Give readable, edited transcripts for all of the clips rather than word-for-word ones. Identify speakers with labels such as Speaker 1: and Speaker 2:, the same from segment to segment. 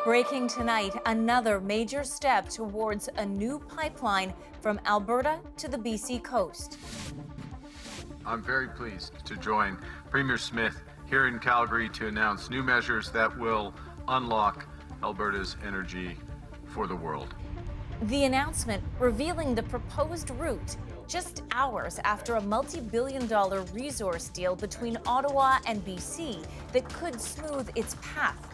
Speaker 1: Breaking tonight, another major step towards a new pipeline from Alberta to the BC coast.
Speaker 2: I'm very pleased to join Premier Smith here in Calgary to announce new measures that will unlock Alberta's energy for the world.
Speaker 1: The announcement revealing the proposed route just hours after a multi-billion-dollar resource deal between Ottawa and BC that could smooth its path.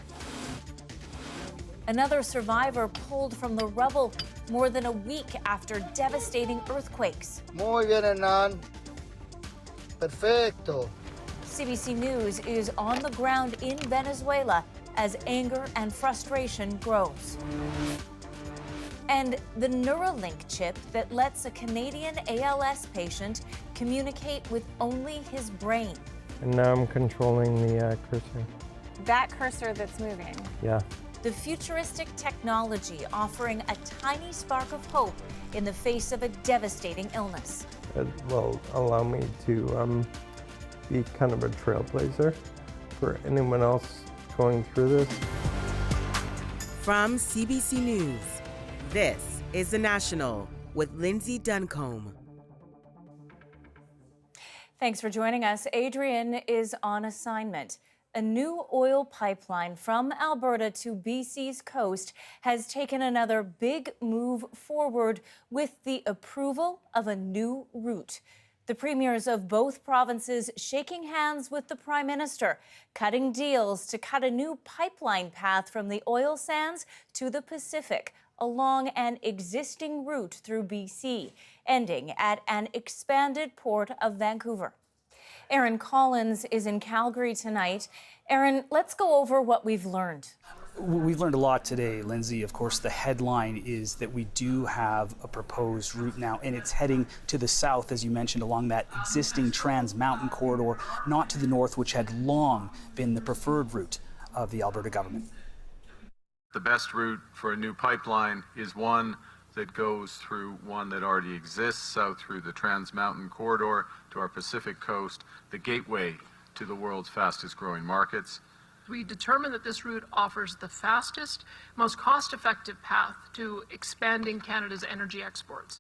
Speaker 1: Another survivor pulled from the rubble more than a week after devastating earthquakes.
Speaker 3: Muy bien, Hernan. Perfecto.
Speaker 1: CBC News is on the ground in Venezuela as anger and frustration grows. And the Neuralink chip that lets a Canadian ALS patient communicate with only his brain.
Speaker 4: And now I'm controlling the cursor.
Speaker 5: That cursor that's moving.
Speaker 4: Yeah.
Speaker 1: The futuristic technology offering a tiny spark of hope in the face of a devastating illness.
Speaker 4: It will allow me to be kind of a trailblazer for anyone else going through this.
Speaker 6: From CBC News, this is The National with Lindsay Duncombe.
Speaker 1: Thanks for joining us. Adrian is on assignment. A new oil pipeline from Alberta to BC's coast has taken another big move forward with the approval of a new route. The premiers of both provinces shaking hands with the Prime Minister, cutting deals to cut a new pipeline path from the oil sands to the Pacific along an existing route through BC, ending at an expanded port of Vancouver. Aaron Collins is in Calgary tonight. Aaron, let's go over what we've learned.
Speaker 7: We've learned a lot today, Lindsay. Of course, the headline is that we do have a proposed route now, and it's heading to the south, as you mentioned, along that existing Trans Mountain corridor, not to the north, which had long been the preferred route of the Alberta government.
Speaker 2: The best route for a new pipeline is one that goes through one that already exists, south through the Trans Mountain corridor to our Pacific coast, the gateway to the world's fastest growing markets.
Speaker 8: We determined that this route offers the fastest, most cost-effective path to expanding Canada's energy exports.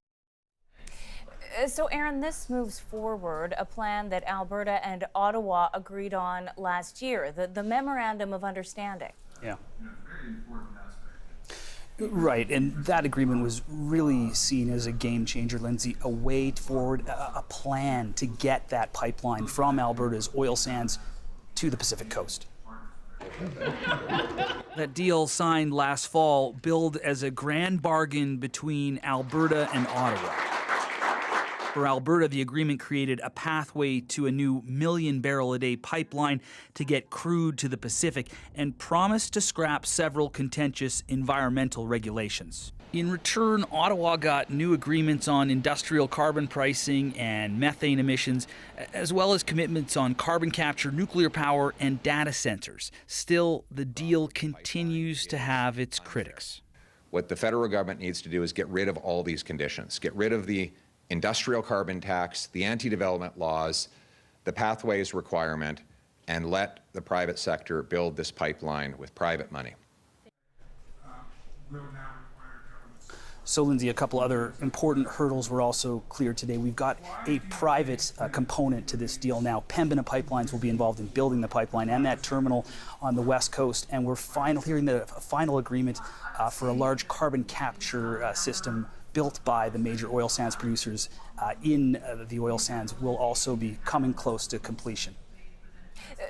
Speaker 1: So, Aaron, this moves forward a plan that Alberta and Ottawa agreed on last year, the Memorandum of Understanding.
Speaker 7: Yeah. Right, and that agreement was really seen as a game changer, Lindsay, a way forward, a plan to get that pipeline from Alberta's oil sands to the Pacific coast.
Speaker 9: That deal signed last fall billed as a grand bargain between Alberta and Ottawa. For Alberta, the agreement created a pathway to a new million-barrel-a-day pipeline to get crude to the Pacific and promised to scrap several contentious environmental regulations. In return, Ottawa got new agreements on industrial carbon pricing and methane emissions, as well as commitments on carbon capture, nuclear power, and data centers. Still, the deal continues to have its critics.
Speaker 10: What the federal government needs to do is get rid of all these conditions, get rid of the industrial carbon tax, the anti-development laws, the pathways requirement, and let the private sector build this pipeline with private money.
Speaker 7: So, Lindsay, a couple other important hurdles were also cleared today. We've got a private component to this deal now. Pembina Pipelines will be involved in building the pipeline and that terminal on the west coast, and we're hearing the final agreement for a large carbon capture system built by the major oil sands producers in the oil sands will also be coming close to completion.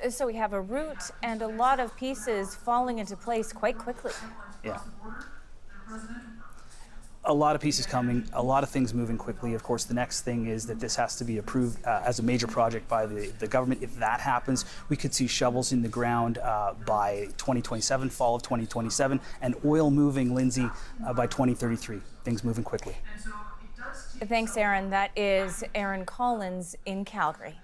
Speaker 1: So we have a route and a lot of pieces falling into place quite quickly.
Speaker 7: Yeah. A lot of pieces coming, a lot of things moving quickly. Of course, the next thing is that this has to be approved as a major project by the government. If that happens, we could see shovels in the ground by 2027, fall of 2027, and oil moving, Lindsay, by 2033. Things moving quickly.
Speaker 1: Thanks, Aaron. That is Aaron Collins in Calgary.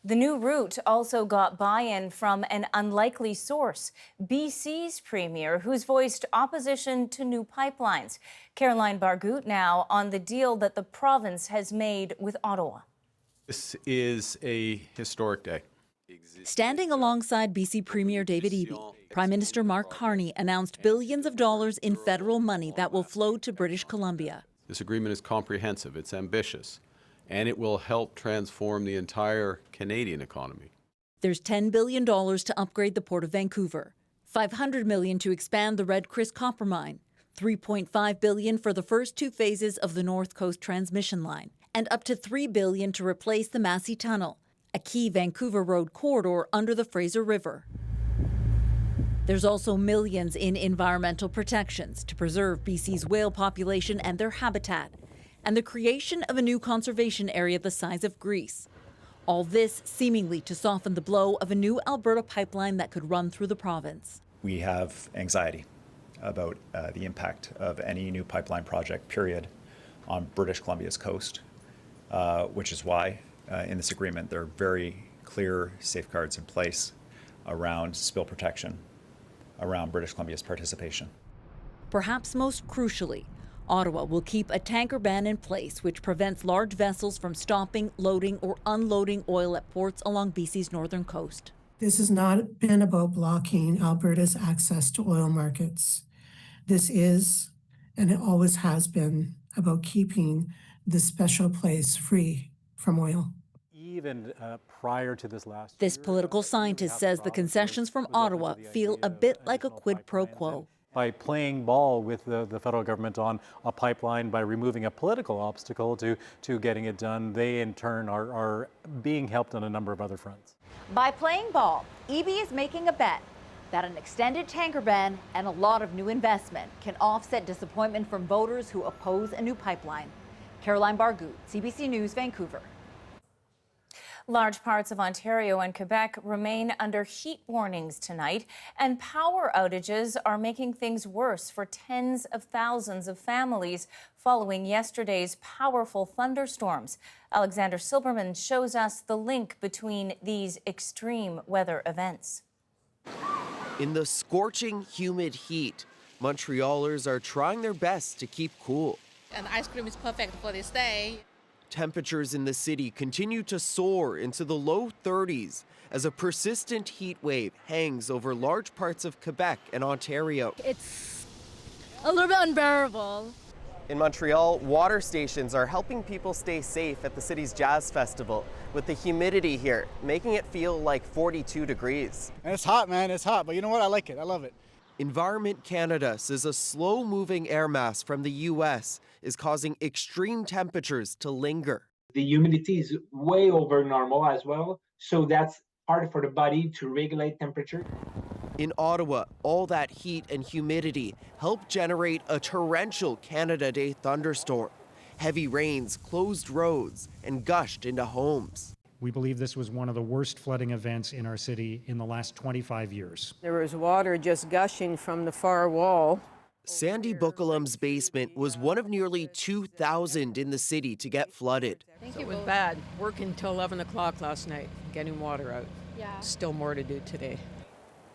Speaker 1: The new route also got buy-in from an unlikely source, BC's premier, who's voiced opposition to new pipelines. Caroline Bargout now on the deal that the province has made with Ottawa.
Speaker 11: This is a historic day.
Speaker 3: Standing alongside BC Premier David Eby, Prime Minister Mark Carney announced billions of dollars in federal money that will flow to British Columbia.
Speaker 11: This agreement is comprehensive, it's ambitious, and it will help transform the entire Canadian economy.
Speaker 3: There's $10 billion to upgrade the Port of Vancouver, $500 million to expand the Red Chris copper mine, $3.5 billion for the first 2 phases of the North Coast transmission line, and up to $3 billion to replace the Massey Tunnel, a key Vancouver Road corridor under the Fraser River. There's also millions in environmental protections to preserve BC's whale population and their habitat, and the creation of a new conservation area the size of Greece. All this seemingly to soften the blow of a new Alberta pipeline that could run through the province.
Speaker 12: We have anxiety about the impact of any new pipeline project, period, on British Columbia's coast, which is why in this agreement there are very clear safeguards in place around spill protection, around British Columbia's participation.
Speaker 3: Perhaps most crucially, Ottawa will keep a tanker ban in place which prevents large vessels from stopping, loading or unloading oil at ports along BC's northern coast.
Speaker 13: This has not been about blocking Alberta's access to oil markets. This is, and it always has been, about keeping this special place free from oil.
Speaker 14: Even prior to this last
Speaker 3: This political scientist says the concessions from Ottawa feel a bit like a quid pro quo.
Speaker 14: By playing ball with the federal government on a pipeline, by removing a political obstacle to getting it done, they in turn are being helped on a number of other fronts.
Speaker 15: By playing ball, Eby is making a bet that an extended tanker ban and a lot of new investment can offset disappointment from voters who oppose a new pipeline. Caroline Bargout, CBC News, Vancouver.
Speaker 1: Large parts of Ontario and Quebec remain under heat warnings tonight, and power outages are making things worse for tens of thousands of families following yesterday's powerful thunderstorms. Alexander Silberman shows us the link between these extreme weather events.
Speaker 16: In the scorching, humid heat, Montrealers are trying their best to keep cool.
Speaker 17: And ice cream is perfect for this day.
Speaker 16: Temperatures in the city continue to soar into the low 30s as a persistent heat wave hangs over large parts of Quebec and Ontario.
Speaker 18: It's a little bit unbearable.
Speaker 16: In Montreal, water stations are helping people stay safe at the city's jazz festival, with the humidity here making it feel like 42 degrees.
Speaker 19: And it's hot, man, it's hot, but you know what? I like it, I love it.
Speaker 16: Environment Canada says a slow-moving air mass from the U.S. is causing extreme temperatures to linger.
Speaker 20: The humidity is way over normal as well, so that's hard for the body to regulate temperature.
Speaker 16: In Ottawa, all that heat and humidity helped generate a torrential Canada Day thunderstorm. Heavy rains closed roads and gushed into homes.
Speaker 21: We believe this was one of the worst flooding events in our city in the last 25 years.
Speaker 22: There was water just gushing from the far wall.
Speaker 16: Sandy Buckalum's basement was one of nearly 2,000 in the city to get flooded.
Speaker 22: So it was bad. Working till 11 o'clock last night, getting water out. Yeah. Still more to do today.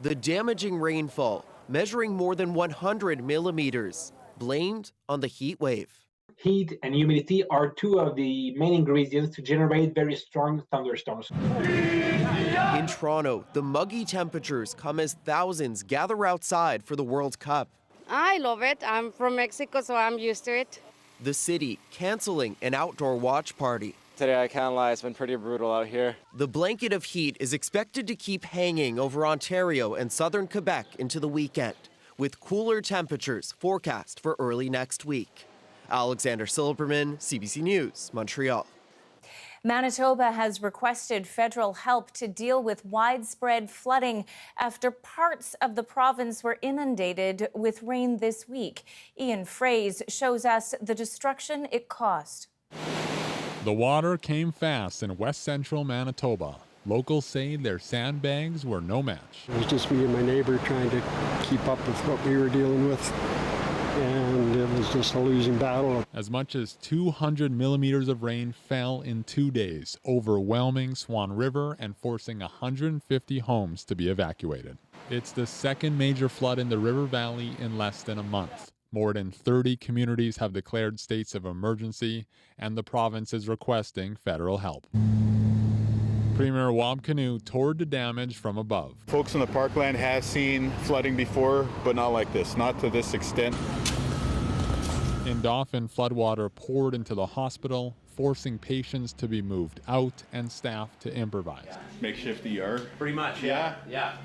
Speaker 16: The damaging rainfall, measuring more than 100 millimeters, blamed on the heat wave.
Speaker 20: Heat and humidity are two of the main ingredients to generate very strong thunderstorms.
Speaker 16: In Toronto, the muggy temperatures come as thousands gather outside for the World Cup.
Speaker 23: I love it. I'm from Mexico, so I'm used to it.
Speaker 16: The city canceling an outdoor watch party.
Speaker 24: Today, I can't lie, it's been pretty brutal out here.
Speaker 16: The blanket of heat is expected to keep hanging over Ontario and southern Quebec into the weekend, with cooler temperatures forecast for early next week. Alexander Silberman, CBC News, Montreal.
Speaker 1: Manitoba has requested federal help to deal with widespread flooding after parts of the province were inundated with rain this week. Ian Fraze shows us the destruction it caused.
Speaker 25: The water came fast in west central Manitoba. Locals say their sandbags were no match.
Speaker 26: It was just me and my neighbor trying to keep up with what we were dealing with, and it was just a losing battle.
Speaker 25: As much as 200 millimeters of rain fell in 2 days, overwhelming Swan River and forcing 150 homes to be evacuated. It's the second major flood in the River Valley in less than a month. More than 30 communities have declared states of emergency, and the province is requesting federal help. Premier Wab Canoe toured the damage from above.
Speaker 2: Folks in the parkland have seen flooding before, but not like this, not to this extent.
Speaker 25: In Dauphin, floodwater poured into the hospital, forcing patients to be moved out and staff to improvise.
Speaker 2: Makeshift ER?
Speaker 4: Pretty much, yeah. Got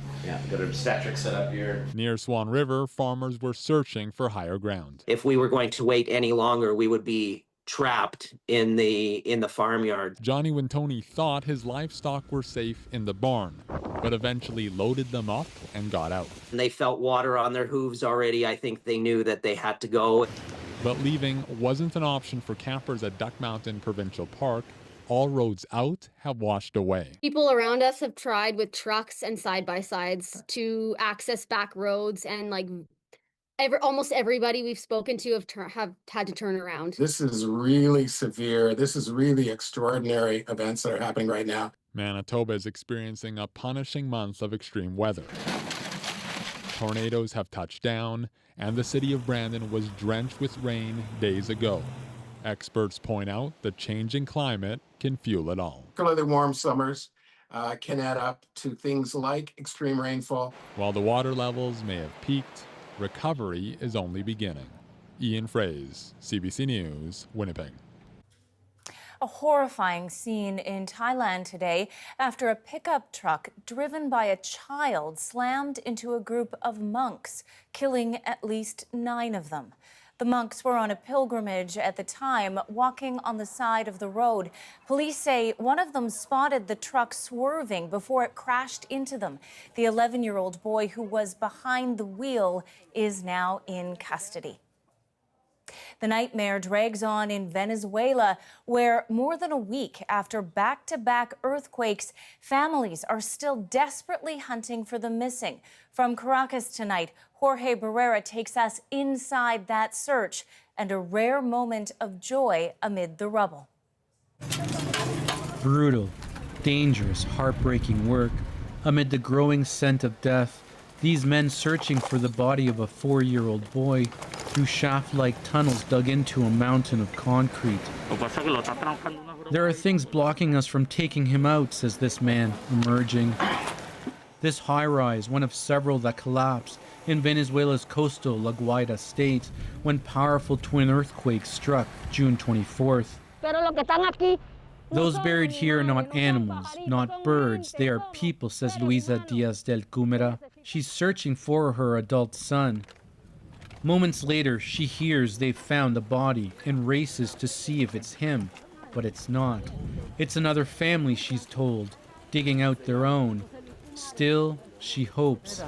Speaker 4: an obstetric set up here.
Speaker 25: Near Swan River, farmers were searching for higher ground.
Speaker 5: If we were going to wait any longer, we would be trapped in the farmyard.
Speaker 25: Johnny Wintoni thought his livestock were safe in the barn, but eventually loaded them up and got out.
Speaker 5: And they felt water on their hooves already. I think they knew that they had to go.
Speaker 25: But leaving wasn't an option for campers at Duck Mountain Provincial Park. All roads out have washed away.
Speaker 6: People around us have tried with trucks and side-by-sides to access back roads, and almost everybody we've spoken to have had to turn around.
Speaker 8: This is really severe. This is really extraordinary events that are happening right now.
Speaker 25: Manitoba is experiencing a punishing month of extreme weather. Tornadoes have touched down, and the city of Brandon was drenched with rain days ago. Experts point out the changing climate can fuel it all.
Speaker 8: Particularly warm summers can add up to things like extreme rainfall.
Speaker 25: While the water levels may have peaked, recovery is only beginning. Ian Fraze, CBC News, Winnipeg.
Speaker 1: A horrifying scene in Thailand today after a pickup truck driven by a child slammed into a group of monks, killing at least 9 of them. The monks were on a pilgrimage at the time, walking on the side of the road. Police say one of them spotted the truck swerving before it crashed into them. The 11-year-old boy who was behind the wheel is now in custody. The nightmare drags on in Venezuela, where more than a week after back-to-back earthquakes, families are still desperately hunting for the missing. From Caracas tonight, Jorge Barrera takes us inside that search and a rare moment of joy amid the rubble.
Speaker 9: Brutal, dangerous, heartbreaking work. Amid the growing scent of death, these men searching for the body of a 4-year-old boy through shaft-like tunnels dug into a mountain of concrete. There are things blocking us from taking him out, says this man, emerging. This high-rise, one of several that collapsed in Venezuela's coastal La Guaira state when powerful twin earthquakes struck June 24th. Those buried here are not animals, not birds. They are people, says Luisa Diaz del Cumera. She's searching for her adult son. Moments later, she hears they've found the body and races to see if it's him, but it's not. It's another family, she's told, digging out their own. Still, she hopes.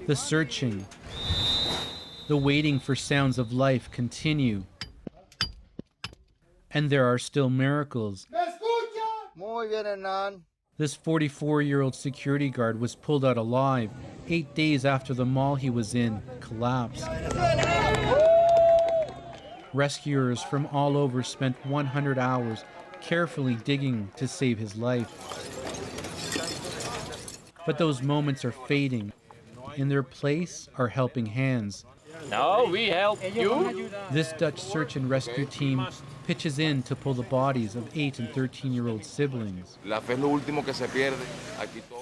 Speaker 9: The searching, the waiting for sounds of life continue. And there are still miracles. This 44-year-old security guard was pulled out alive 8 days after the mall he was in collapsed. Rescuers from all over spent 100 hours carefully digging to save his life. But those moments are fading. In their place are helping hands.
Speaker 27: No, we help you.
Speaker 9: This Dutch search and rescue team pitches in to pull the bodies of 8 and 13-year-old siblings.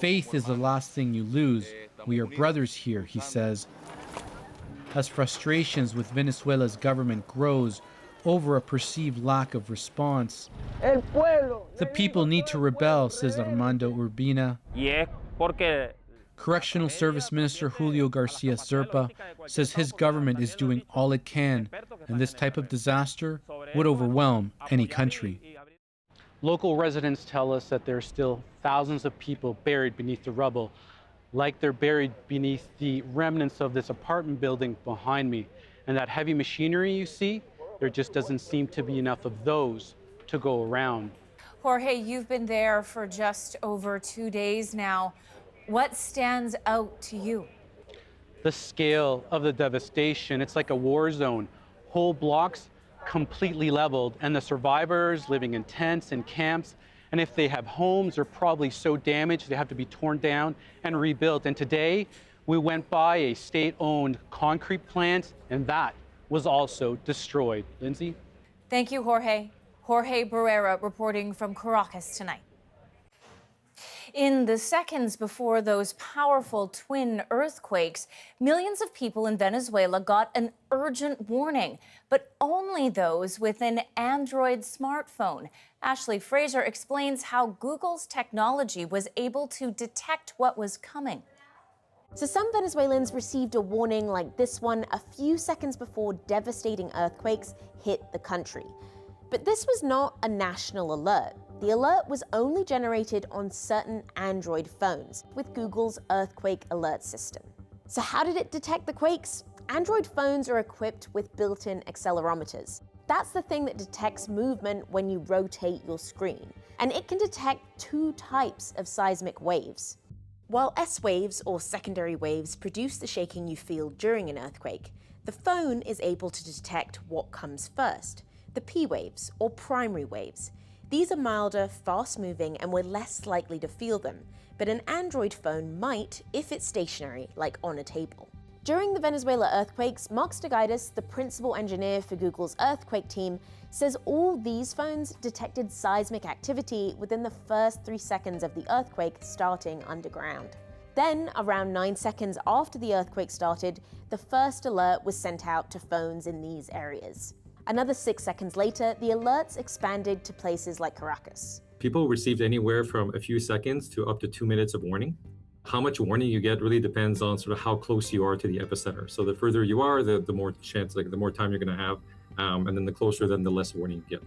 Speaker 9: Faith is the last thing you lose. We are brothers here, he says. As frustrations with Venezuela's government grows over a perceived lack of response, the people need to rebel, says Armando Urbina. Correctional Service Minister Julio Garcia Zerpa says his government is doing all it can, and this type of disaster would overwhelm any country. Local residents tell us that there are still thousands of people buried beneath the rubble, like they're buried beneath the remnants of this apartment building behind me. And that heavy machinery you see, there just doesn't seem to be enough of those to go around.
Speaker 1: Jorge, you've been there for just over 2 days now. What stands out to you?
Speaker 9: The scale of the devastation, it's like a war zone. Whole blocks completely leveled, and the survivors living in tents and camps, and if they have homes, they're probably so damaged they have to be torn down and rebuilt. And today, we went by a state-owned concrete plant, and that was also destroyed. Lindsay?
Speaker 1: Thank you, Jorge. Jorge Barrera reporting from Caracas tonight. In the seconds before those powerful twin earthquakes, millions of people in Venezuela got an urgent warning, but only those with an Android smartphone. Ashley Fraser explains how Google's technology was able to detect what was coming.
Speaker 3: So some Venezuelans received a warning like this one a few seconds before devastating earthquakes hit the country. But this was not a national alert. The alert was only generated on certain Android phones with Google's earthquake alert system. So how did it detect the quakes? Android phones are equipped with built-in accelerometers. That's the thing that detects movement when you rotate your screen. And it can detect two types of seismic waves. While S waves, or secondary waves, produce the shaking you feel during an earthquake, the phone is able to detect what comes first, the P waves, or primary waves. These are milder, fast-moving, and we're less likely to feel them, but an Android phone might if it's stationary, like on a table. During the Venezuela earthquakes, Mark Stegaitis, the principal engineer for Google's earthquake team, says all these phones detected seismic activity within the first 3 seconds of the earthquake starting underground. Then, around 9 seconds after the earthquake started, the first alert was sent out to phones in these areas. Another 6 seconds later, the alerts expanded to places like Caracas.
Speaker 7: People received anywhere from a few seconds to up to 2 minutes of warning. How much warning you get really depends on sort of how close you are to the epicenter. So the further you are, the more chance, the more time you're going to have. And then the closer, then the less warning you get.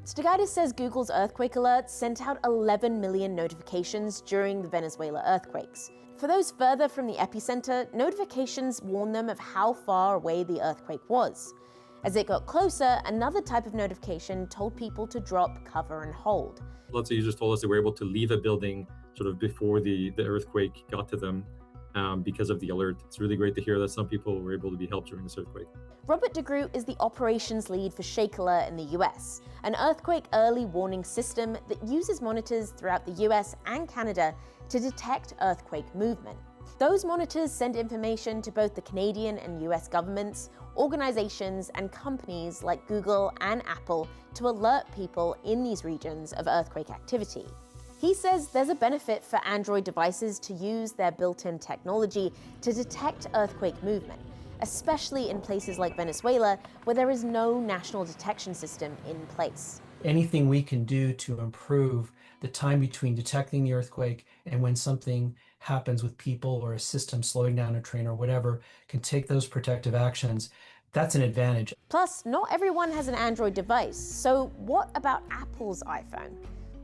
Speaker 3: Stegaitis says Google's earthquake alerts sent out 11 million notifications during the Venezuela earthquakes. For those further from the epicenter, notifications warn them of how far away the earthquake was. As it got closer, another type of notification told people to drop, cover, and hold.
Speaker 7: Lots of users told us they were able to leave a building sort of before the earthquake got to them because of the alert. It's really great to hear that some people were able to be helped during this earthquake.
Speaker 3: Robert DeGroot is the operations lead for Shake Alert in the US, an earthquake early warning system that uses monitors throughout the US and Canada to detect earthquake movement. Those monitors send information to both the Canadian and US governments, organizations, and companies like Google and Apple to alert people in these regions of earthquake activity. He says there's a benefit for Android devices to use their built-in technology to detect earthquake movement, especially in places like Venezuela, where there is no national detection system in place.
Speaker 10: Anything we can do to improve the time between detecting the earthquake and when something happens with people or a system slowing down a train or whatever can take those protective actions, that's an advantage.
Speaker 3: Plus, not everyone has an Android device, so what about Apple's iPhone?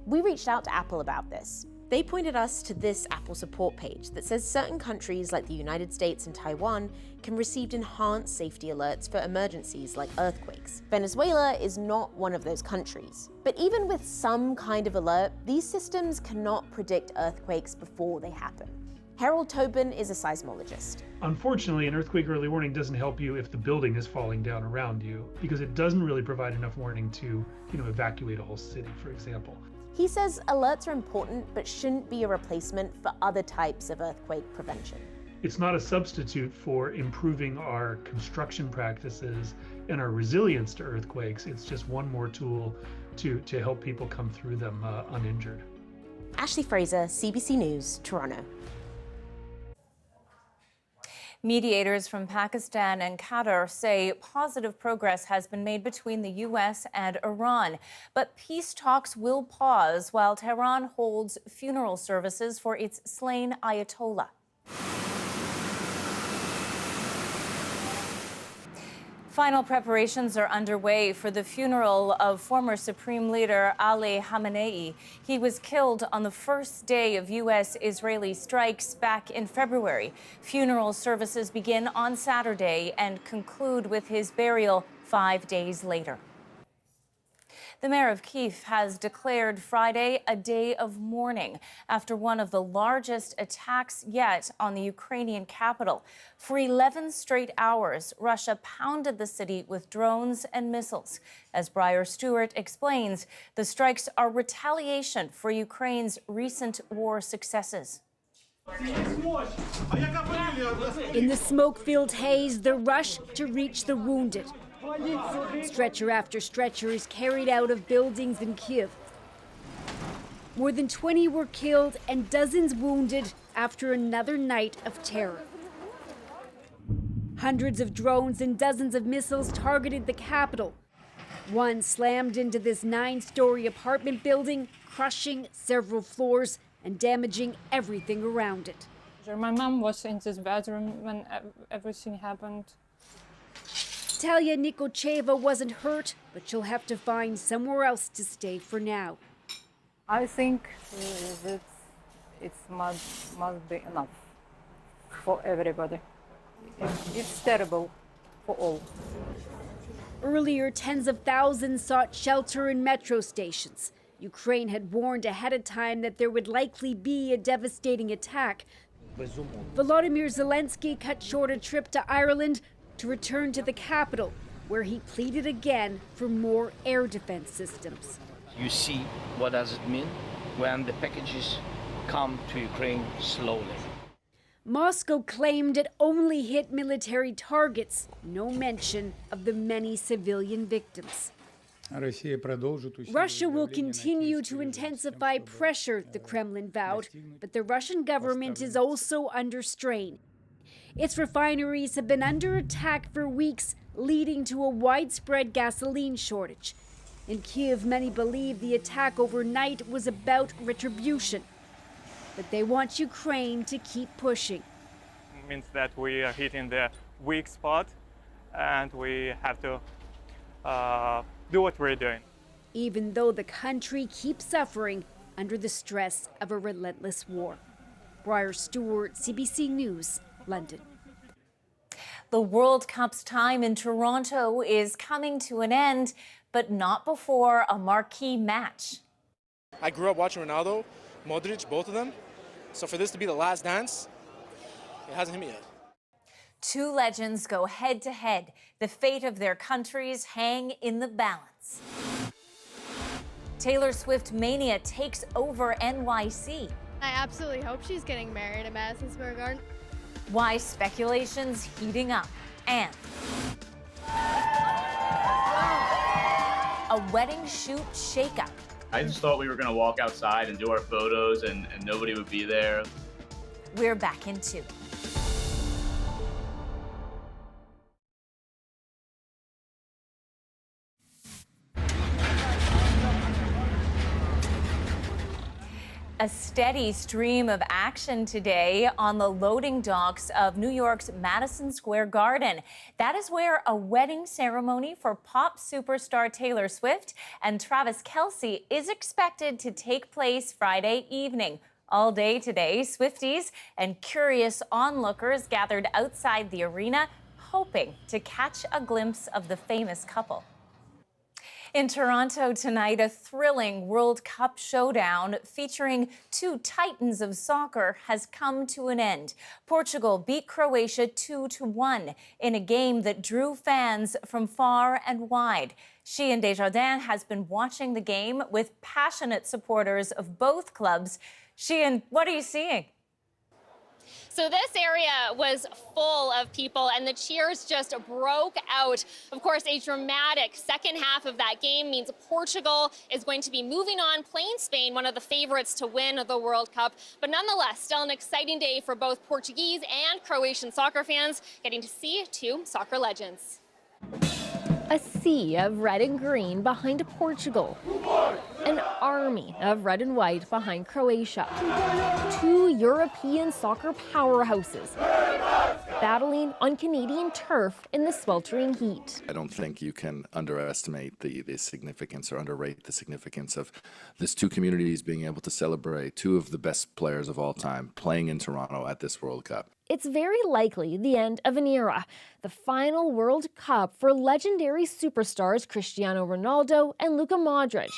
Speaker 3: We reached out to Apple about this. They pointed us to this Apple support page that says certain countries like the United States and Taiwan can receive enhanced safety alerts for emergencies like earthquakes. Venezuela is not one of those countries. But even with some kind of alert, these systems cannot predict earthquakes before they happen. Harold Tobin is a seismologist.
Speaker 11: Unfortunately, an earthquake early warning doesn't help you if the building is falling down around you, because it doesn't really provide enough warning to, evacuate a whole city, for example.
Speaker 3: He says alerts are important, but shouldn't be a replacement for other types of earthquake prevention.
Speaker 11: It's not a substitute for improving our construction practices and our resilience to earthquakes. It's just one more tool to help people come through them uninjured.
Speaker 3: Ashley Fraser, CBC News, Toronto.
Speaker 1: Mediators from Pakistan and Qatar say positive progress has been made between the U.S. and Iran. But peace talks will pause while Tehran holds funeral services for its slain ayatollah. Final preparations are underway for the funeral of former Supreme Leader Ali Khamenei. He was killed on the first day of U.S.-Israeli strikes back in February. Funeral services begin on Saturday and conclude with his burial 5 days later. The mayor of Kyiv has declared Friday a day of mourning after one of the largest attacks yet on the Ukrainian capital. For 11 straight hours, Russia pounded the city with drones and missiles. As Briar Stewart explains, the strikes are retaliation for Ukraine's recent war successes.
Speaker 12: In the smoke-filled haze, the rush to reach the wounded. Stretcher after stretcher is carried out of buildings in Kyiv. More than 20 were killed and dozens wounded after another night of terror. Hundreds of drones and dozens of missiles targeted the capital. One slammed into this 9-story apartment building, crushing several floors and damaging everything around it.
Speaker 13: My mom was in this bedroom when everything happened.
Speaker 12: Talia Nikocheva wasn't hurt, but she'll have to find somewhere else to stay for now.
Speaker 13: I think it must be enough for everybody. It's terrible for all.
Speaker 12: Earlier, tens of thousands sought shelter in metro stations. Ukraine had warned ahead of time that there would likely be a devastating attack. Volodymyr Zelensky cut short a trip to Ireland to return to the capital, where he pleaded again for more air defense systems.
Speaker 14: You see what does it mean when the packages come to Ukraine slowly.
Speaker 12: Moscow claimed it only hit military targets, no mention of the many civilian victims. Russia will continue to intensify pressure, the Kremlin vowed, but the Russian government is also under strain. Its refineries have been under attack for weeks, leading to a widespread gasoline shortage. In Kyiv, many believe the attack overnight was about retribution. But they want Ukraine to keep pushing.
Speaker 15: It means that we are hitting the weak spot and we have to do what we're doing.
Speaker 12: Even though the country keeps suffering under the stress of a relentless war. Briar Stewart, CBC News, London.
Speaker 1: The World Cup's time in Toronto is coming to an end, but not before a marquee match.
Speaker 17: I grew up watching Ronaldo, Modric, both of them. So for this to be the last dance, it hasn't hit me yet.
Speaker 1: Two legends go head to head. The fate of their countries hang in the balance. Taylor Swift mania takes over NYC.
Speaker 18: I absolutely hope she's getting married at Madison Square Garden.
Speaker 1: Why speculation's heating up. And a wedding shoot shakeup.
Speaker 27: I just thought we were going to walk outside and do our photos and nobody would be there.
Speaker 1: We're back in 2. A steady stream of action today on the loading docks of New York's Madison Square Garden. That is where a wedding ceremony for pop superstar Taylor Swift and Travis Kelce is expected to take place Friday evening. All day today, Swifties and curious onlookers gathered outside the arena, hoping to catch a glimpse of the famous couple. In Toronto tonight, a thrilling World Cup showdown featuring two titans of soccer has come to an end. Portugal beat Croatia 2-1 in a game that drew fans from far and wide. Sheehan Desjardins has been watching the game with passionate supporters of both clubs. Sheehan, what are you seeing?
Speaker 19: So this area was full of people and the cheers just broke out. Of course, a dramatic second half of that game means Portugal is going to be moving on, playing Spain, one of the favorites to win the World Cup. But nonetheless, still an exciting day for both Portuguese and Croatian soccer fans, getting to see two soccer legends.
Speaker 21: A sea of red and green behind Portugal. An army of red and white behind Croatia. Two European soccer powerhouses battling on Canadian turf in the sweltering heat.
Speaker 28: I don't think you can underestimate the significance or underrate the significance of these two communities being able to celebrate two of the best players of all time playing in Toronto at this World Cup.
Speaker 21: It's very likely the end of an era, the final World Cup for legendary superstars Cristiano Ronaldo and Luka Modric.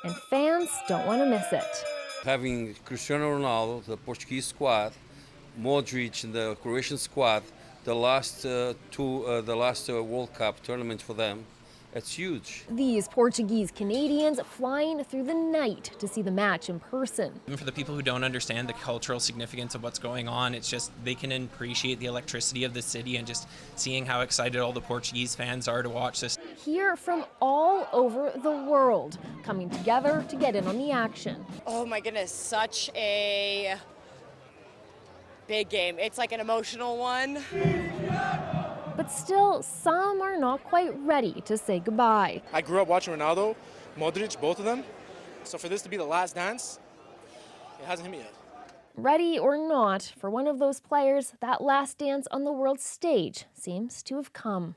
Speaker 21: And fans don't want to miss it.
Speaker 29: Having Cristiano Ronaldo, the Portuguese squad, Modric and the Croatian squad, the last World Cup tournament for them, It's huge.
Speaker 21: These Portuguese Canadians flying through the night to see the match in person.
Speaker 2: Even for the people who don't understand the cultural significance of what's going on, it's just they can appreciate the electricity of the city and just seeing how excited all the Portuguese fans are to watch this.
Speaker 21: Here from all over the world, coming together to get in on the action.
Speaker 4: Oh my goodness, such a big game. It's like an emotional one.
Speaker 21: But still, some are not quite ready to say goodbye.
Speaker 17: I grew up watching Ronaldo, Modric, both of them. So for this to be the last dance, it hasn't hit me yet.
Speaker 21: Ready or not, for one of those players, that last dance on the world stage seems to have come.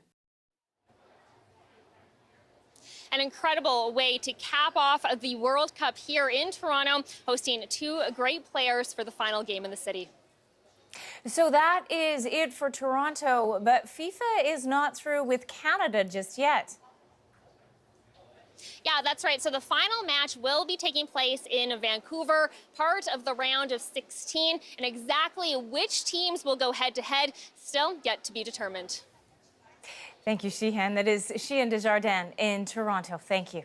Speaker 19: An incredible way to cap off the World Cup here in Toronto, hosting two great players for the final game in the city.
Speaker 1: So that is it for Toronto, but FIFA is not through with Canada just yet.
Speaker 19: Yeah, that's right. So the final match will be taking place in Vancouver, part of the round of 16, and exactly which teams will go head-to-head still yet to be determined.
Speaker 1: Thank you, Sheehan. That is Sheehan Desjardins in Toronto. Thank you.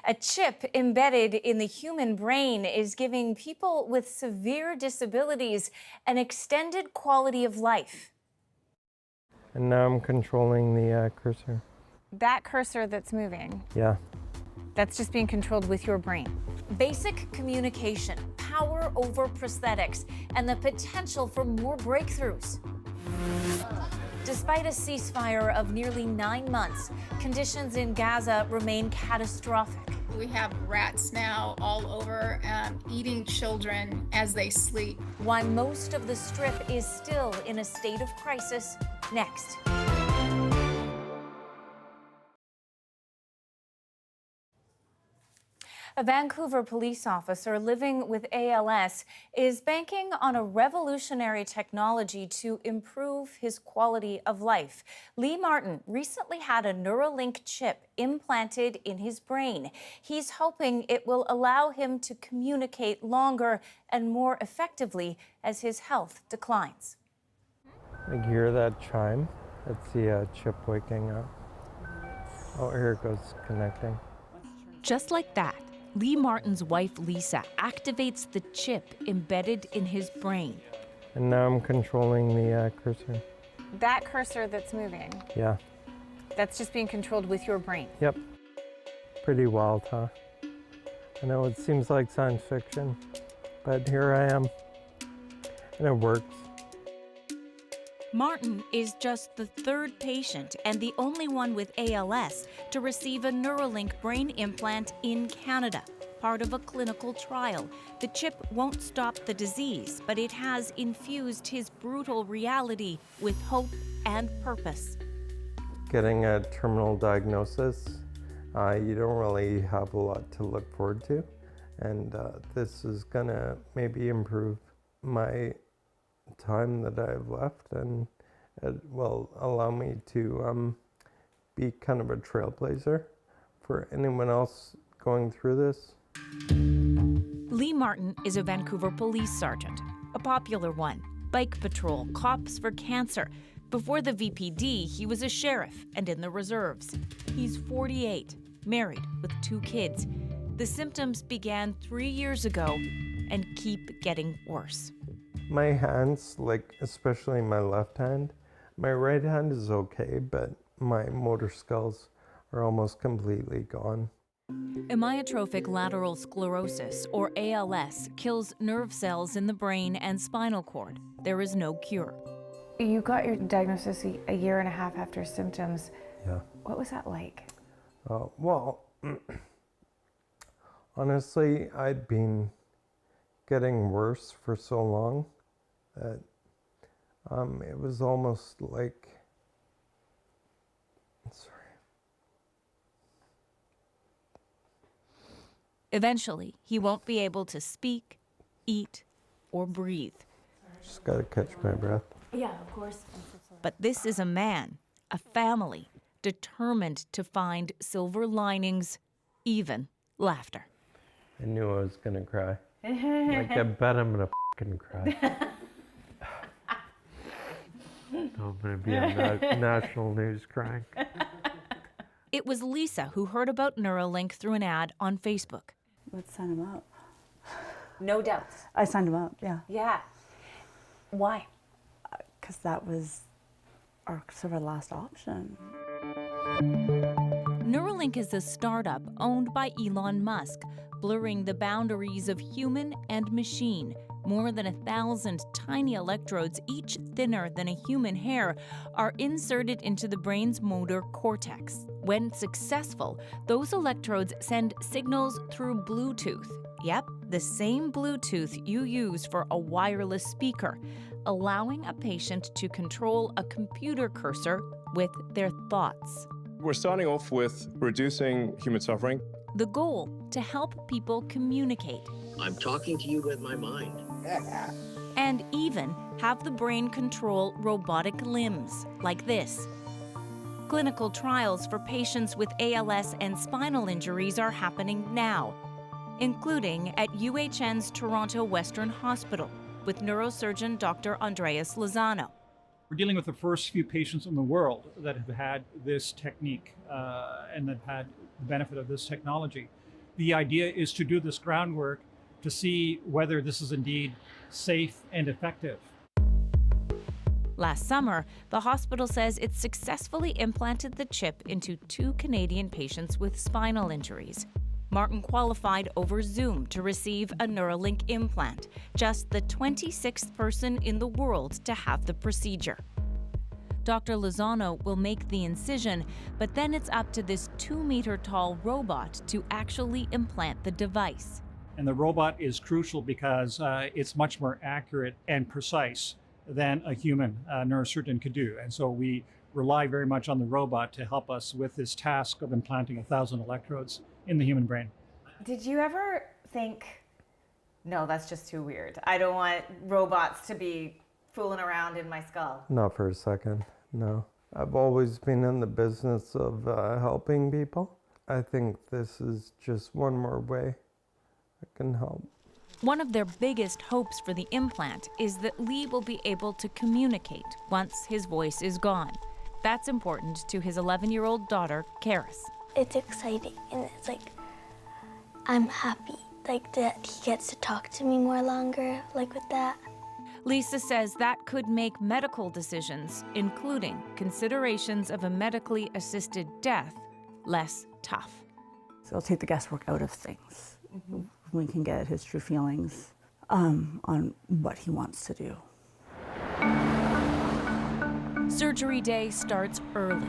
Speaker 1: A chip embedded in the human brain is giving people with severe disabilities an extended quality of life.
Speaker 5: And now I'm controlling the cursor.
Speaker 1: That cursor that's moving,
Speaker 5: Yeah.
Speaker 1: that's just being controlled with your brain. Basic communication, power over prosthetics, and the potential for more breakthroughs. Despite a ceasefire of nearly 9 months, conditions in Gaza remain catastrophic.
Speaker 16: We have rats now all over eating children as they sleep.
Speaker 1: Why most of the Strip is still in a state of crisis. Next. A Vancouver police officer living with ALS is banking on a revolutionary technology to improve his quality of life. Lee Martin recently had a Neuralink chip implanted in his brain. He's hoping it will allow him to communicate longer and more effectively as his health declines.
Speaker 5: I hear that chime. That's the chip waking up. Oh, here it goes, connecting.
Speaker 1: Just like that, Lee Martin's wife, Lisa, activates the chip embedded in his brain.
Speaker 5: And now I'm controlling the cursor.
Speaker 1: That cursor that's moving,
Speaker 5: Yeah.
Speaker 1: that's just being controlled with your brain.
Speaker 5: Yep. Pretty wild, huh? I know it seems like science fiction, but here I am. And it works.
Speaker 1: Martin is just the third patient and the only one with ALS to receive a Neuralink brain implant in Canada, part of a clinical trial. The chip won't stop the disease, but it has infused his brutal reality with hope and purpose.
Speaker 5: Getting a terminal diagnosis, you don't really have a lot to look forward to. And this is gonna maybe improve my time that I have left, and it will allow me to be kind of a trailblazer for anyone else going through this.
Speaker 1: Lee Martin is a Vancouver police sergeant, a popular one. Bike patrol, cops for cancer. Before the VPD, he was a sheriff and in the reserves. He's 48, married with 2 kids. The symptoms began 3 years ago and keep getting worse.
Speaker 5: My hands, like especially my left hand, my right hand is okay, but my motor skills are almost completely gone.
Speaker 1: Amyotrophic lateral sclerosis, or ALS, kills nerve cells in the brain and spinal cord. There is no cure. You got your diagnosis a year and a half after symptoms.
Speaker 5: Yeah.
Speaker 1: What was that like?
Speaker 5: Well, honestly, I'd been getting worse for so long that it was almost like,
Speaker 1: Eventually, he won't be able to speak, eat, or breathe.
Speaker 5: Just gotta catch my breath.
Speaker 1: Yeah, of course. But this is a man, a family, determined to find silver linings, even laughter.
Speaker 5: I knew I was gonna cry. Like, I bet I'm gonna fucking cry. No. I'm going to be on national news crying.
Speaker 1: It was Lisa who heard about Neuralink through an ad on Facebook.
Speaker 6: Let's sign him up.
Speaker 1: No doubts.
Speaker 6: I signed him up, yeah.
Speaker 1: Yeah. Why?
Speaker 6: Because that was sort of our last option.
Speaker 1: Neuralink is a startup owned by Elon Musk, blurring the boundaries of human and machine. More than 1,000 tiny electrodes, each thinner than a human hair, are inserted into the brain's motor cortex. When successful, those electrodes send signals through Bluetooth. Yep, the same Bluetooth you use for a wireless speaker, allowing a patient to control a computer cursor with their thoughts.
Speaker 8: We're starting off with reducing human suffering.
Speaker 1: The goal, to help people communicate.
Speaker 9: I'm talking to you with my mind.
Speaker 1: And even have the brain control robotic limbs, like this. Clinical trials for patients with ALS and spinal injuries are happening now, including at UHN's Toronto Western Hospital with neurosurgeon Dr. Andreas Lozano.
Speaker 20: We're dealing with the first few patients in the world that have had this technique and that had the benefit of this technology. The idea is to do this groundwork to see whether this is indeed safe and effective.
Speaker 1: Last summer, the hospital says it successfully implanted the chip into 2 Canadian patients with spinal injuries. Martin qualified over Zoom to receive a Neuralink implant, just the 26th person in the world to have the procedure. Dr. Lozano will make the incision, but then it's up to this 2-meter-tall robot to actually implant the device.
Speaker 20: And the robot is crucial because it's much more accurate and precise than a human neurosurgeon could do. And so we rely very much on the robot to help us with this task of implanting 1,000 electrodes in the human brain.
Speaker 1: Did you ever think, no, that's just too weird. I don't want robots to be fooling around in my skull?
Speaker 5: Not for a second, no. I've always been in the business of helping people. I think this is just one more way I can help.
Speaker 1: One of their biggest hopes for the implant is that Lee will be able to communicate once his voice is gone. That's important to his 11-year-old daughter, Karis.
Speaker 22: It's exciting, and it's like, I'm happy, like that he gets to talk to me more longer, like with that.
Speaker 1: Lisa says that could make medical decisions, including considerations of a medically assisted death, less tough.
Speaker 6: So it'll take the guesswork out of things. We can get his true feelings on what he wants to do.
Speaker 1: Surgery day starts early.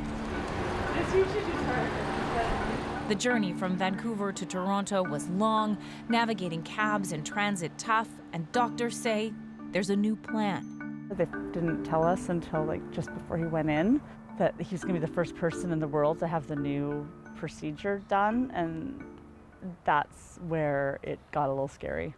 Speaker 1: The journey from Vancouver to Toronto was long, navigating cabs and transit tough, and doctors say there's a new plan.
Speaker 6: They didn't tell us until like just before he went in that he's going to be the first person in the world to have the new procedure done, and that's where it got a little scary.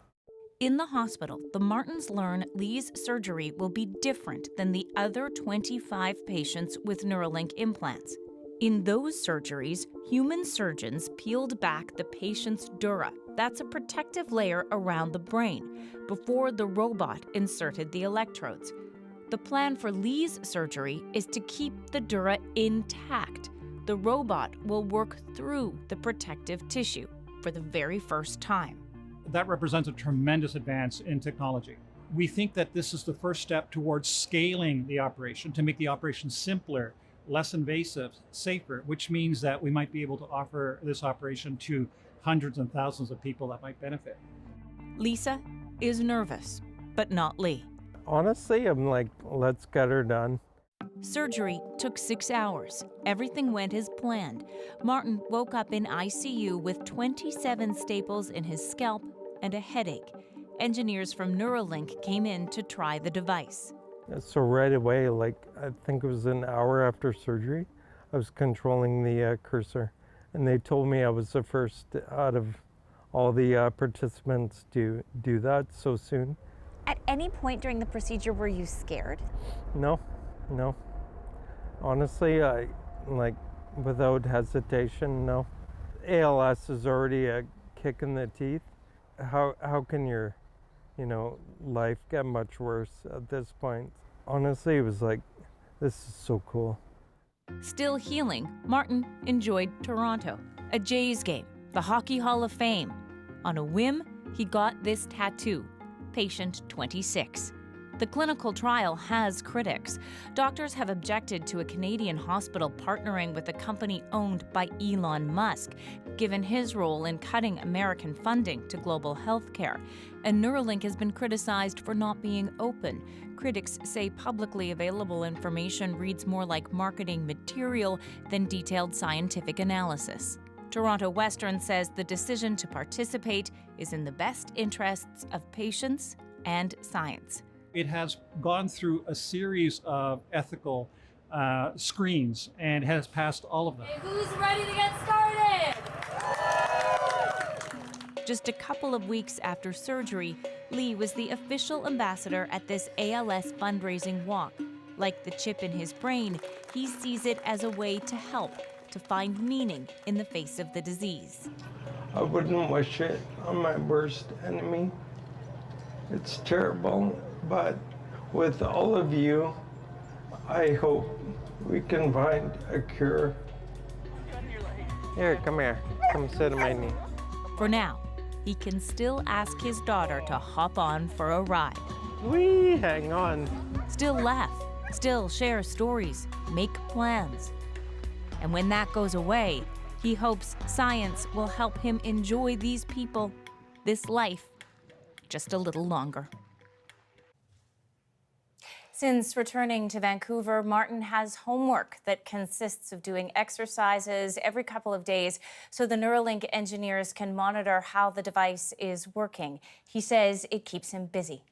Speaker 1: In the hospital, the Martins learn Lee's surgery will be different than the other 25 patients with Neuralink implants. In those surgeries, human surgeons peeled back the patient's dura, that's a protective layer around the brain, before the robot inserted the electrodes. The plan for Lee's surgery is to keep the dura intact. The robot will work through the protective tissue for the very first time.
Speaker 20: That represents a tremendous advance in technology. We think that this is the first step towards scaling the operation to make the operation simpler, less invasive, safer, which means that we might be able to offer this operation to hundreds and thousands of people that might benefit.
Speaker 1: Lisa is nervous, but not Lee.
Speaker 5: Honestly, I'm like, let's get her done.
Speaker 1: Surgery took 6 hours. Everything went as planned. Martin woke up in ICU with 27 staples in his scalp and a headache. Engineers from Neuralink came in to try the device.
Speaker 5: So right away, like I think it was an hour after surgery, I was controlling the cursor. And they told me I was the first out of all the participants to do that so soon.
Speaker 1: At any point during the procedure, were you scared?
Speaker 5: No. Honestly, like without hesitation, no. ALS is already a kick in the teeth. How can your, life get much worse at this point? Honestly, it was like This is so cool.
Speaker 1: Still healing, Martin enjoyed Toronto, a Jays game, the Hockey Hall of Fame. On a whim, he got this tattoo, Patient 26. The clinical trial has critics. Doctors have objected to a Canadian hospital partnering with a company owned by Elon Musk, given his role in cutting American funding to global health care. And Neuralink has been criticized for not being open. Critics say publicly available information reads more like marketing material than detailed scientific analysis. Toronto Western says the decision to participate is in the best interests of patients and science.
Speaker 20: It has gone through a series of ethical screens and has passed all of them.
Speaker 1: Hey, who's ready to get started? Just a couple of weeks after surgery, Lee was the official ambassador at this ALS fundraising walk. Like the chip in his brain, he sees it as a way to help, to find meaning in the face of the disease.
Speaker 5: I wouldn't wish it on my worst enemy. It's terrible, but with all of you, I hope we can find a cure. Here, come here. Come sit on my knee.
Speaker 1: For now, he can still ask his daughter to hop on for a ride.
Speaker 5: Wee, hang on.
Speaker 1: Still laugh, still share stories, make plans. And when that goes away, he hopes science will help him enjoy these people, this life, just a little longer. Since returning to Vancouver, Martin has homework that consists of doing exercises every couple of days so the Neuralink engineers can monitor how the device is working. He says it keeps him busy.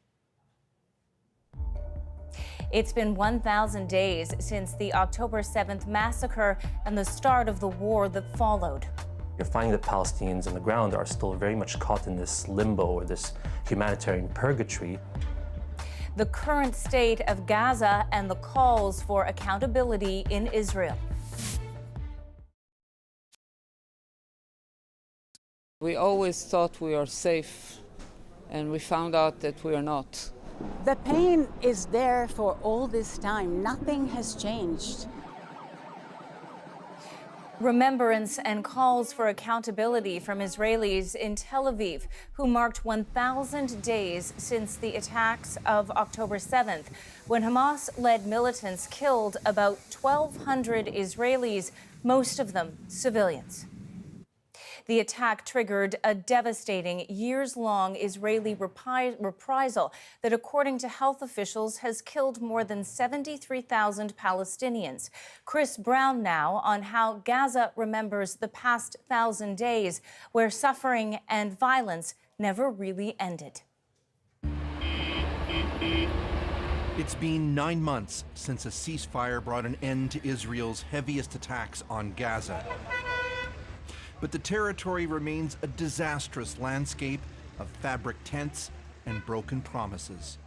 Speaker 1: It's been 1,000 days since the October 7th massacre and the start of the war that followed.
Speaker 3: You're finding that Palestinians on the ground are still very much caught in this limbo or this humanitarian purgatory.
Speaker 1: The current state of Gaza and the calls for accountability in Israel.
Speaker 7: We always thought we are safe, and we found out that we are not.
Speaker 10: The pain is there for all this time. Nothing has changed.
Speaker 1: Remembrance and calls for accountability from Israelis in Tel Aviv, who marked 1,000 days since the attacks of October 7th, when Hamas-led militants killed about 1,200 Israelis, most of them civilians. The attack triggered a devastating, years-long Israeli reprisal that, according to health officials, has killed more than 73,000 Palestinians. Chris Brown now on how Gaza remembers the past 1,000 days, where suffering and violence never really ended.
Speaker 11: It's been 9 months since a ceasefire brought an end to Israel's heaviest attacks on Gaza. But the territory remains a disastrous landscape of fabric tents and broken promises.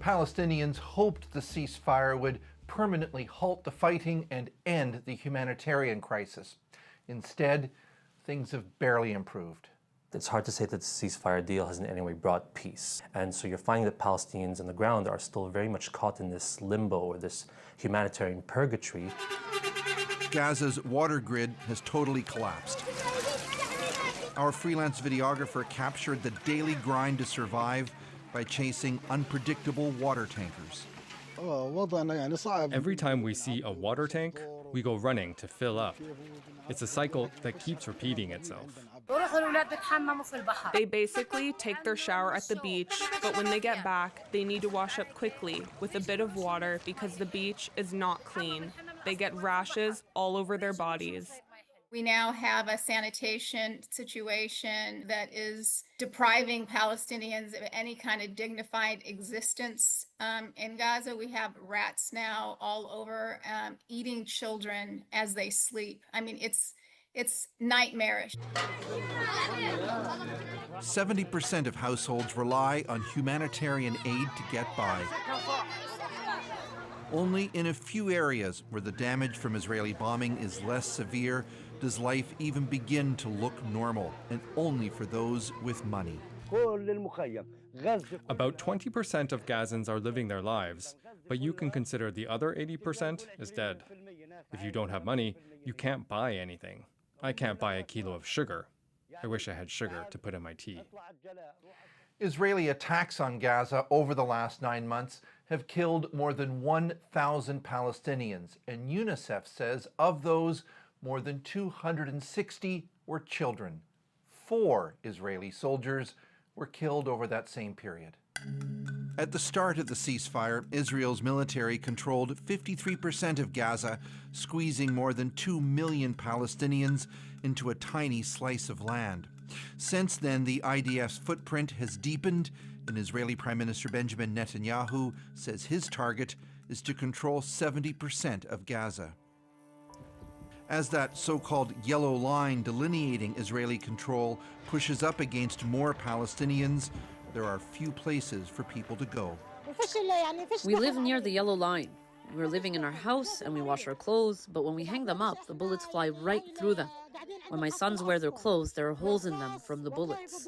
Speaker 13: Palestinians hoped the ceasefire would permanently halt the fighting and end the humanitarian crisis. Instead, things have barely improved.
Speaker 3: It's hard to say that the ceasefire deal has in any way brought peace. And so you're finding that Palestinians on the ground are still very much caught in this limbo or this humanitarian purgatory.
Speaker 11: Gaza's water grid has totally collapsed. Our freelance videographer captured the daily grind to survive by chasing unpredictable water tankers.
Speaker 23: Every time we see a water tank, we go running to fill up. It's a cycle that keeps repeating itself.
Speaker 24: They basically take their shower at the beach, but when they get back, they need to wash up quickly with a bit of water because the beach is not clean. They get rashes all over their bodies.
Speaker 16: We now have a sanitation situation that is depriving Palestinians of any kind of dignified existence. In Gaza, we have rats now all over eating children as they sleep. I mean, it's nightmarish.
Speaker 11: 70% of households rely on humanitarian aid to get by. Only in a few areas where the damage from Israeli bombing is less severe does life even begin to look normal, and only for those with money.
Speaker 23: About 20% of Gazans are living their lives, but But you can consider the other 80% is dead. If you don't have money, you can't buy anything. I can't buy a kilo of sugar. I wish I had sugar to put in my tea.
Speaker 13: Israeli attacks on Gaza over the last 9 months have killed more than 1,000 Palestinians, and UNICEF says of those, more than 260 were children. 4 Israeli soldiers were killed over that same period.
Speaker 11: At the start of the ceasefire, Israel's military controlled 53% of Gaza, squeezing more than 2 million Palestinians into a tiny slice of land. Since then, the IDF's footprint has deepened, and Israeli Prime Minister Benjamin Netanyahu says his target is to control 70% of Gaza. As that so-called yellow line delineating Israeli control pushes up against more Palestinians, there are few places for people to go.
Speaker 12: We live near the yellow line. We're living in our house and we wash our clothes, but when we hang them up, the bullets fly right through them. When my sons wear their clothes, there are holes in them from the bullets.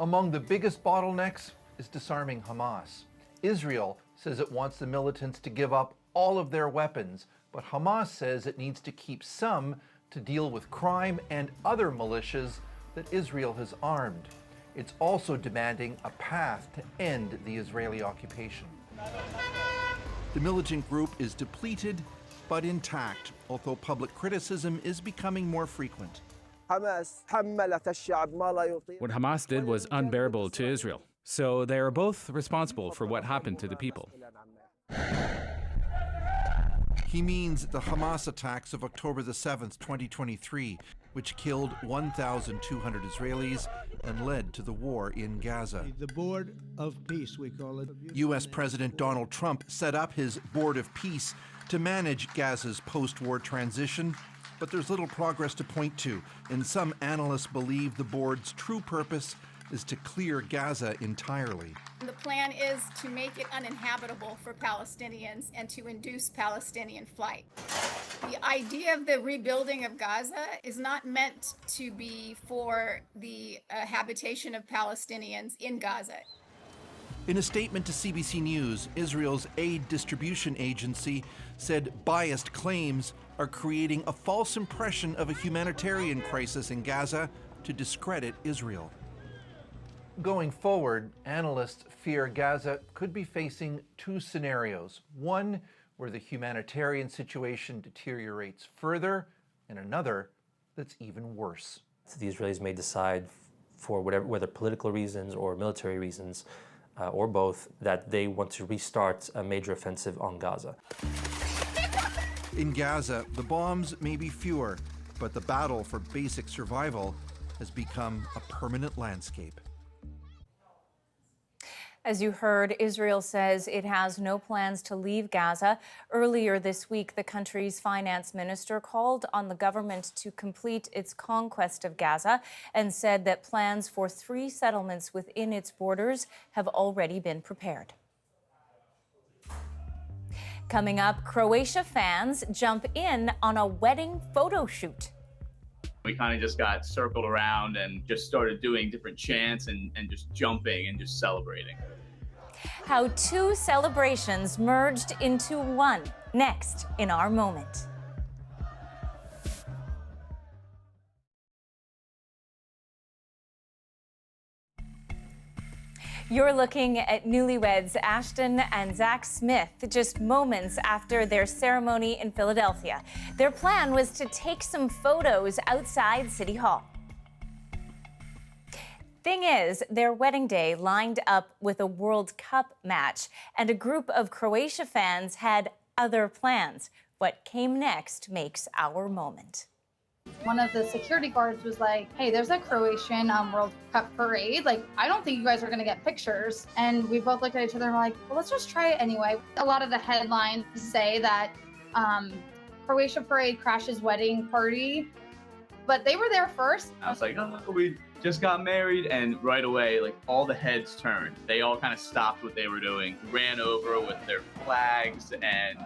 Speaker 13: Among the biggest bottlenecks is disarming Hamas. Israel says it wants the militants to give up all of their weapons, but Hamas says it needs to keep some to deal with crime and other militias that Israel has armed. It's also demanding a path to end the Israeli occupation.
Speaker 11: The militant group is depleted but intact, although public criticism is becoming more frequent.
Speaker 14: What
Speaker 15: Hamas did was unbearable to Israel, so they are both responsible for what happened to the people.
Speaker 11: He means the Hamas attacks of October the 7th, 2023, which killed 1,200 Israelis and led to the war in Gaza.
Speaker 18: The Board of Peace, we call it.
Speaker 11: U.S. President Donald Trump set up his Board of Peace to manage Gaza's post-war transition, but there's little progress to point to, and some analysts believe the board's true purpose is to clear Gaza entirely.
Speaker 16: The plan is to make it uninhabitable for Palestinians and to induce Palestinian flight. The idea of the rebuilding of Gaza is not meant to be for the habitation of Palestinians in Gaza.
Speaker 11: In a statement to CBC News, Israel's aid distribution agency said biased claims are creating a false impression of a humanitarian crisis in Gaza to discredit Israel.
Speaker 13: Going forward, analysts fear Gaza could be facing 2 scenarios. One where the humanitarian situation deteriorates further, and another that's even worse.
Speaker 3: The Israelis may decide for whether political reasons or military reasons, or both, that they want to restart a major offensive on Gaza.
Speaker 11: In Gaza, the bombs may be fewer, but the battle for basic survival has become a permanent landscape.
Speaker 1: As you heard, Israel says it has no plans to leave Gaza. Earlier this week, the country's finance minister called on the government to complete its conquest of Gaza and said that plans for 3 settlements within its borders have already been prepared. Coming up, Croatia fans jump in on a wedding photo shoot.
Speaker 25: We kind of just got circled around and just started doing different chants and just jumping and just celebrating.
Speaker 1: How 2 celebrations merged into one, next in our moment. You're looking at newlyweds Ashton and Zach Smith just moments after their ceremony in Philadelphia. Their plan was to take some photos outside City Hall. Thing is, their wedding day lined up with a World Cup match, and a group of Croatia fans had other plans. What came next makes our moment.
Speaker 26: One of the security guards was like, hey, there's a Croatian World Cup parade. Like, I don't think you guys are going to get pictures. And we both looked at each other and were like, well, let's just try it anyway. A lot of the headlines say that Croatia parade crashes wedding party, but they were there first.
Speaker 25: I was like, oh, we just got married, and right away, like, all the heads turned. They all kind of stopped what they were doing, ran over with their flags and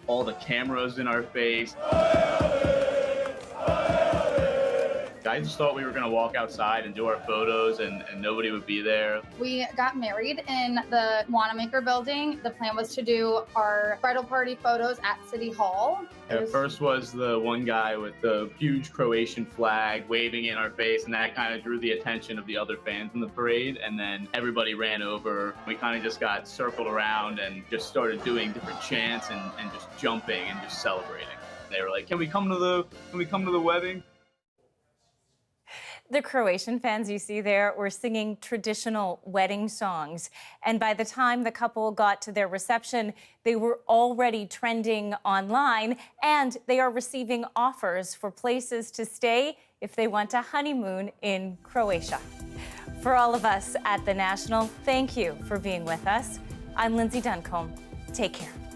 Speaker 25: all the cameras in our face. I just thought we were gonna walk outside and do our photos and nobody would be there.
Speaker 26: We got married in the Wanamaker building. The plan was to do our bridal party photos at City Hall.
Speaker 25: First was the one guy with the huge Croatian flag waving in our face, and that kind of drew the attention of the other fans in the parade. And then everybody ran over. We kind of just got circled around and just started doing different chants and just jumping and just celebrating. They were like, "Can we come to the wedding?"
Speaker 1: The Croatian fans you see there were singing traditional wedding songs. And by the time the couple got to their reception, they were already trending online, and they are receiving offers for places to stay if they want a honeymoon in Croatia. For all of us at The National, thank you for being with us. I'm Lindsay Duncombe. Take care.